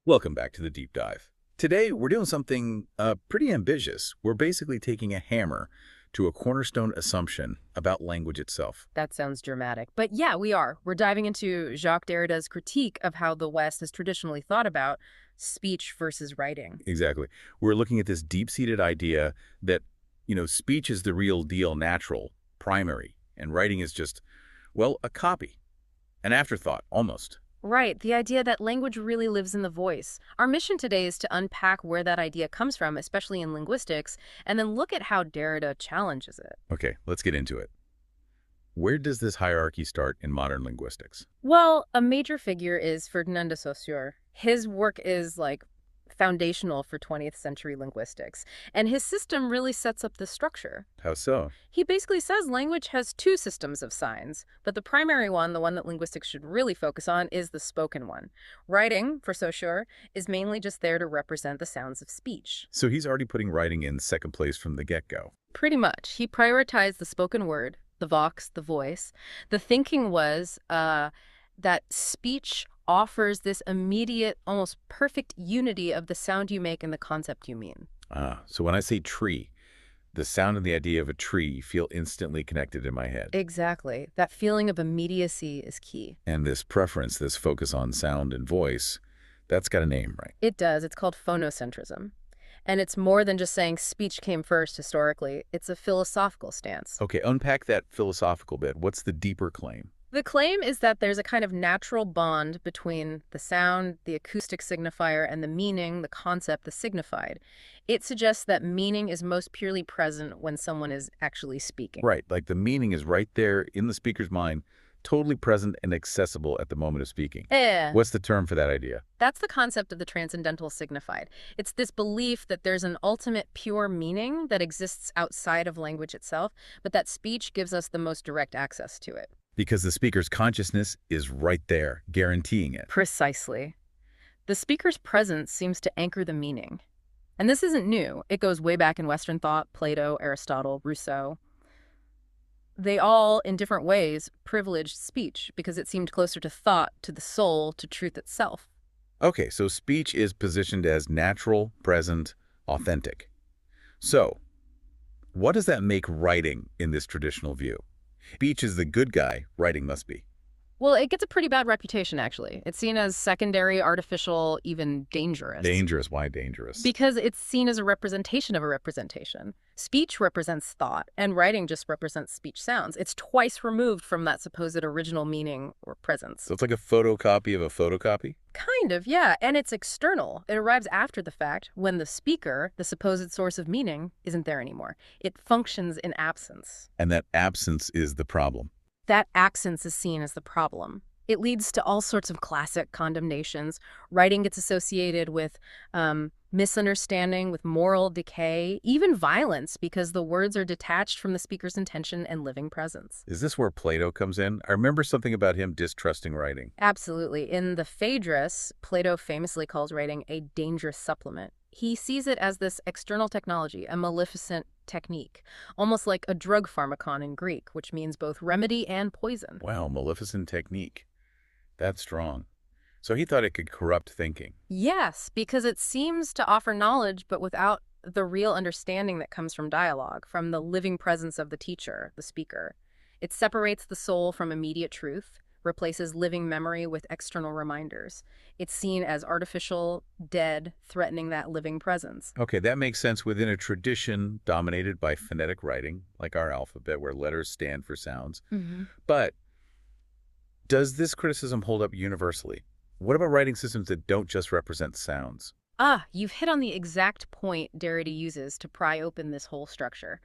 Welcome back to the deep dive. Today, we're doing something pretty ambitious. We're basically taking a hammer to a cornerstone assumption about language itself. That sounds dramatic. But yeah, we are. We're diving into Jacques Derrida's critique of how the West has traditionally thought about speech versus writing. Exactly. We're looking at this deep-seated idea that, speech is the real deal, natural, primary, and writing is just, well, a copy, an afterthought, almost. Right, the idea that language really lives in the voice. Our mission today is to unpack where that idea comes from, especially in linguistics, and then look at how Derrida challenges it. Okay, let's get into it. Where does this hierarchy start in modern linguistics? Well, a major figure is Ferdinand de Saussure. His work is foundational for 20th century linguistics, and his system really sets up the structure. How so? He basically says language has two systems of signs, but the primary one, the one that linguistics should really focus on, is the spoken one. Writing, for Saussure, is mainly just there to represent the sounds of speech. So he's already putting writing in second place from the get-go. Pretty much. He prioritized the spoken word, the vox, the voice. The thinking was that speech offers this immediate, almost perfect unity of the sound you make and the concept you mean. So when I say tree, the sound and the idea of a tree feel instantly connected in my head. Exactly. That feeling of immediacy is key. And this preference, this focus on sound and voice, that's got a name, right? It does. It's called phonocentrism. And it's more than just saying speech came first historically. It's a philosophical stance. Okay, unpack that philosophical bit. What's the deeper claim? The claim is that there's a kind of natural bond between the sound, the acoustic signifier, and the meaning, the concept, the signified. It suggests that meaning is most purely present when someone is actually speaking. Right, like the meaning is right there in the speaker's mind, totally present and accessible at the moment of speaking. What's the term for that idea? That's the concept of the transcendental signified. It's this belief that there's an ultimate pure meaning that exists outside of language itself, but that speech gives us the most direct access to it. Because the speaker's consciousness is right there, guaranteeing it. Precisely. The speaker's presence seems to anchor the meaning. And this isn't new. It goes way back in Western thought, Plato, Aristotle, Rousseau. They all, in different ways, privileged speech because it seemed closer to thought, to the soul, to truth itself. Okay, so speech is positioned as natural, present, authentic. So, what does that make writing in this traditional view? Speech is the good guy, writing must be. Well, it gets a pretty bad reputation, actually. It's seen as secondary, artificial, even dangerous. Dangerous? Why dangerous? Because it's seen as a representation of a representation. Speech represents thought, and writing just represents speech sounds. It's twice removed from that supposed original meaning or presence. So it's like a photocopy of a photocopy? Kind of, yeah. And it's external. It arrives after the fact when the speaker, the supposed source of meaning, isn't there anymore. It functions in absence. And that absence is the problem. That absence is seen as the problem. It leads to all sorts of classic condemnations. Writing gets associated with misunderstanding, with moral decay, even violence, because the words are detached from the speaker's intention and living presence. Is this where Plato comes in? I remember something about him distrusting writing. Absolutely. In the Phaedrus, Plato famously calls writing a dangerous supplement. He sees it as this external technology, a maleficent technique, almost like a drug pharmacon in Greek, which means both remedy and poison. Wow, maleficent technique. That's strong. So he thought it could corrupt thinking. Yes, because it seems to offer knowledge, but without the real understanding that comes from dialogue, from the living presence of the teacher, the speaker. It separates the soul from immediate truth, replaces living memory with external reminders. It's seen as artificial, dead, threatening that living presence. Okay, that makes sense within a tradition dominated by phonetic writing, like our alphabet, where letters stand for sounds. But does this criticism hold up universally? What about writing systems that don't just represent sounds? You've hit on the exact point Derrida uses to pry open this whole structure.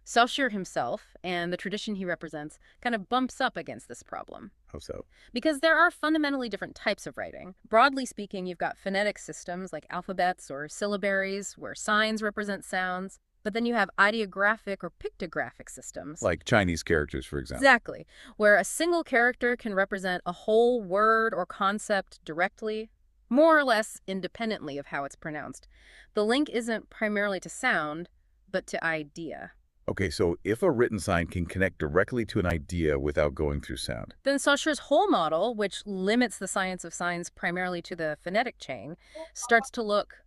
Saussure himself, and the tradition he represents, kind of bumps up against this problem. How so? Because there are fundamentally different types of writing. Broadly speaking, you've got phonetic systems like alphabets or syllabaries, where signs represent sounds. But then you have ideographic or pictographic systems. Like Chinese characters, for example. Exactly. Where a single character can represent a whole word or concept directly, more or less independently of how it's pronounced. The link isn't primarily to sound, but to idea. Okay, so if a written sign can connect directly to an idea without going through sound. Then Saussures' whole model, which limits the science of signs primarily to the phonetic chain, starts to look,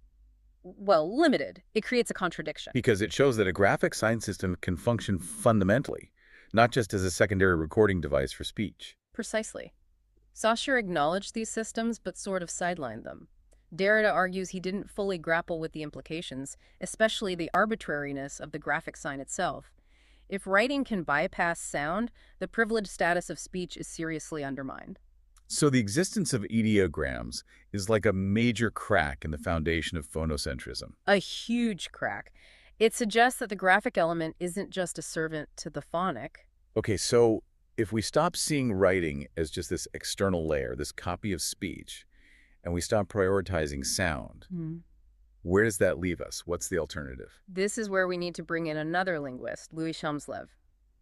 well, limited. It creates a contradiction. Because it shows that a graphic sign system can function fundamentally, not just as a secondary recording device for speech. Precisely. Saussure acknowledged these systems but sort of sidelined them. Derrida argues he didn't fully grapple with the implications, especially the arbitrariness of the graphic sign itself. If writing can bypass sound, the privileged status of speech is seriously undermined. So the existence of ideograms is like a major crack in the foundation of phonocentrism. A huge crack. It suggests that the graphic element isn't just a servant to the phonic. Okay, so if we stop seeing writing as just this external layer, this copy of speech, and we stop prioritizing sound, where does that leave us? What's the alternative? This is where we need to bring in another linguist, Louis Helmslev.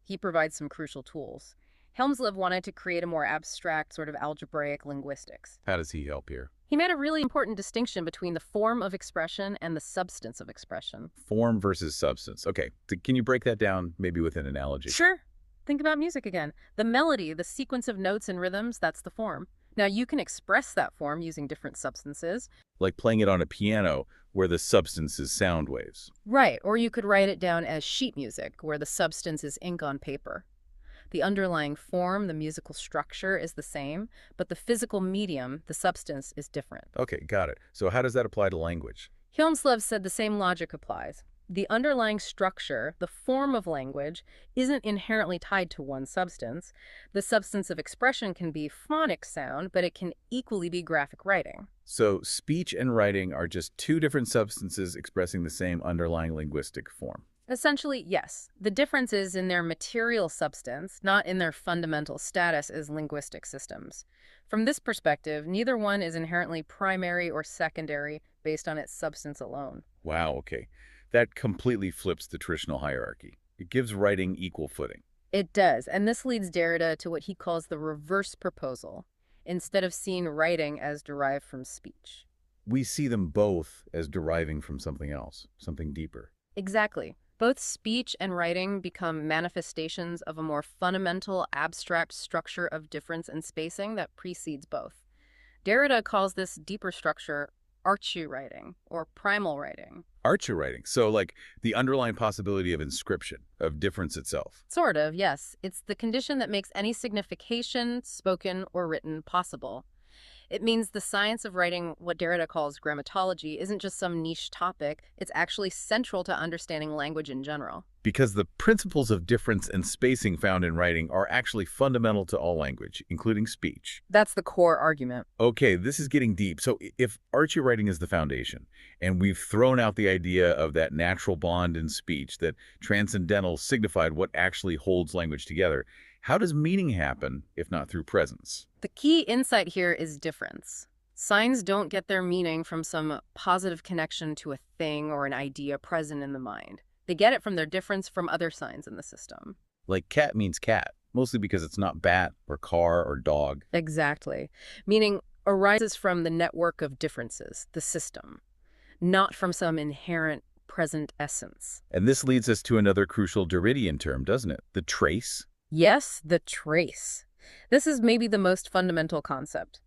He provides some crucial tools. Helmslev wanted to create a more abstract, sort of algebraic linguistics. How does he help here? He made a really important distinction between the form of expression and the substance of expression. Form versus substance. Okay, can you break that down maybe with an analogy? Sure. Think about music again. The melody, the sequence of notes and rhythms, that's the form. Now, you can express that form using different substances. Like playing it on a piano where the substance is sound waves. Right, or you could write it down as sheet music, where the substance is ink on paper. The underlying form, the musical structure is the same, but the physical medium, the substance, is different. Okay, got it. So how does that apply to language? Helmslev said the same logic applies. The underlying structure, the form of language, isn't inherently tied to one substance. The substance of expression can be phonic sound, but it can equally be graphic writing. So speech and writing are just two different substances expressing the same underlying linguistic form. Essentially, yes. The difference is in their material substance, not in their fundamental status as linguistic systems. From this perspective, neither one is inherently primary or secondary based on its substance alone. Wow, okay. That completely flips the traditional hierarchy. It gives writing equal footing. It does, and this leads Derrida to what he calls the reverse proposal, instead of seeing writing as derived from speech. We see them both as deriving from something else, something deeper. Exactly. Both speech and writing become manifestations of a more fundamental, abstract structure of difference and spacing that precedes both. Derrida calls this deeper structure archu writing, or primal writing. Archer writing, so like the underlying possibility of inscription, of difference itself. Sort of, yes. It's the condition that makes any signification, spoken or written, possible. It means the science of writing, what Derrida calls grammatology, isn't just some niche topic. It's actually central to understanding language in general. Because the principles of difference and spacing found in writing are actually fundamental to all language, including speech. That's the core argument. Okay, this is getting deep. So if archer writing is the foundation, and we've thrown out the idea of that natural bond in speech, that transcendental signified what actually holds language together, how does meaning happen if not through presence? The key insight here is difference. Signs don't get their meaning from some positive connection to a thing or an idea present in the mind. They get it from their difference from other signs in the system. Like cat means cat, mostly because it's not bat or car or dog. Exactly. Meaning arises from the network of differences, the system, not from some inherent present essence. And this leads us to another crucial Derridian term, doesn't it? The trace. Yes, the trace. This is maybe the most fundamental concept.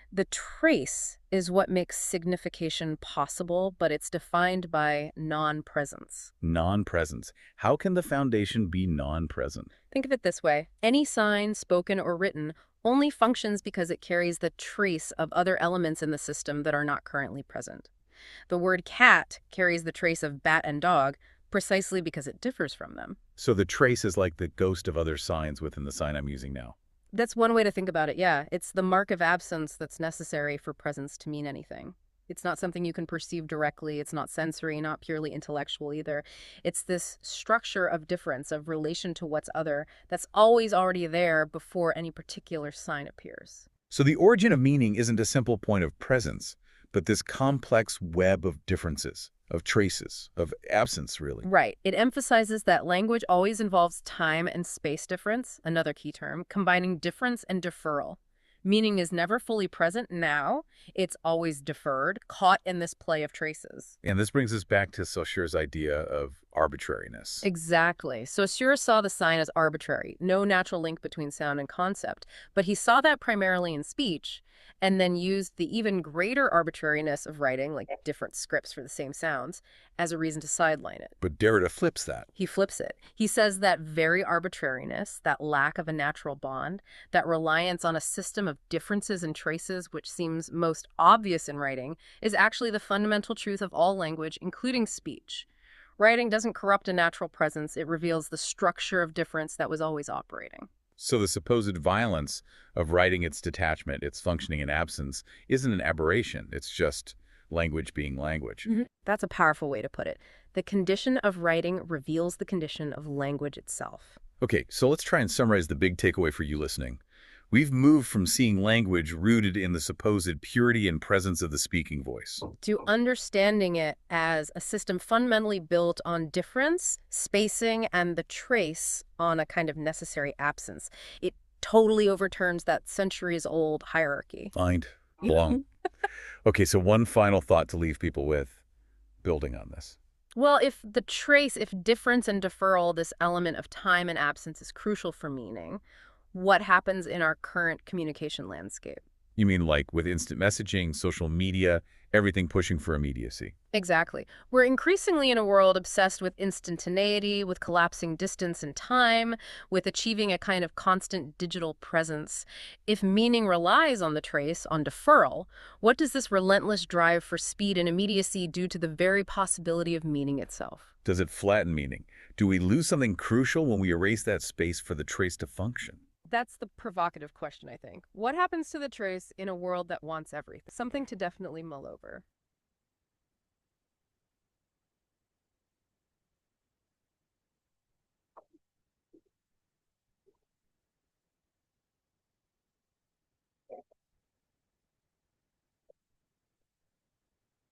The trace is what makes signification possible, but it's defined by non-presence. Non-presence. How can the foundation be non-present? Think of it this way. Any sign, spoken or written, only functions because it carries the trace of other elements in the system that are not currently present. The word cat carries the trace of bat and dog precisely because it differs from them. So the trace is like the ghost of other signs within the sign I'm using now. That's one way to think about it, yeah. It's the mark of absence that's necessary for presence to mean anything. It's not something you can perceive directly. It's not sensory, not purely intellectual either. It's this structure of difference, of relation to what's other, that's always already there before any particular sign appears. So the origin of meaning isn't a simple point of presence, but this complex web of differences, of traces, of absence, really. Right. It emphasizes that language always involves time and space difference, another key term, combining difference and deferral. Meaning is never fully present now. It's always deferred, caught in this play of traces. And this brings us back to Saussure's idea of arbitrariness. Exactly. So Saussure saw the sign as arbitrary, no natural link between sound and concept, but he saw that primarily in speech, and then used the even greater arbitrariness of writing, like different scripts for the same sounds, as a reason to sideline it. But Derrida flips that. He flips it. He says that very arbitrariness, that lack of a natural bond, that reliance on a system of differences and traces which seems most obvious in writing, is actually the fundamental truth of all language, including speech. Writing doesn't corrupt a natural presence, it reveals the structure of difference that was always operating. So the supposed violence of writing its detachment, its functioning in absence, isn't an aberration. It's just language being language. That's a powerful way to put it. The condition of writing reveals the condition of language itself. Okay, so let's try and summarize the big takeaway for you listening. We've moved from seeing language rooted in the supposed purity and presence of the speaking voice. To understanding it as a system fundamentally built on difference, spacing, and the trace on a kind of necessary absence. It totally overturns that centuries-old hierarchy. Mind blown. Okay, so one final thought to leave people with, building on this. Well, if difference and deferral, this element of time and absence is crucial for meaning, what happens in our current communication landscape? You mean like with instant messaging, social media, everything pushing for immediacy? Exactly. We're increasingly in a world obsessed with instantaneity, with collapsing distance and time, with achieving a kind of constant digital presence. If meaning relies on the trace, on deferral, what does this relentless drive for speed and immediacy do to the very possibility of meaning itself? Does it flatten meaning? Do we lose something crucial when we erase that space for the trace to function? That's the provocative question, I think. What happens to the trace in a world that wants everything? Something to definitely mull over.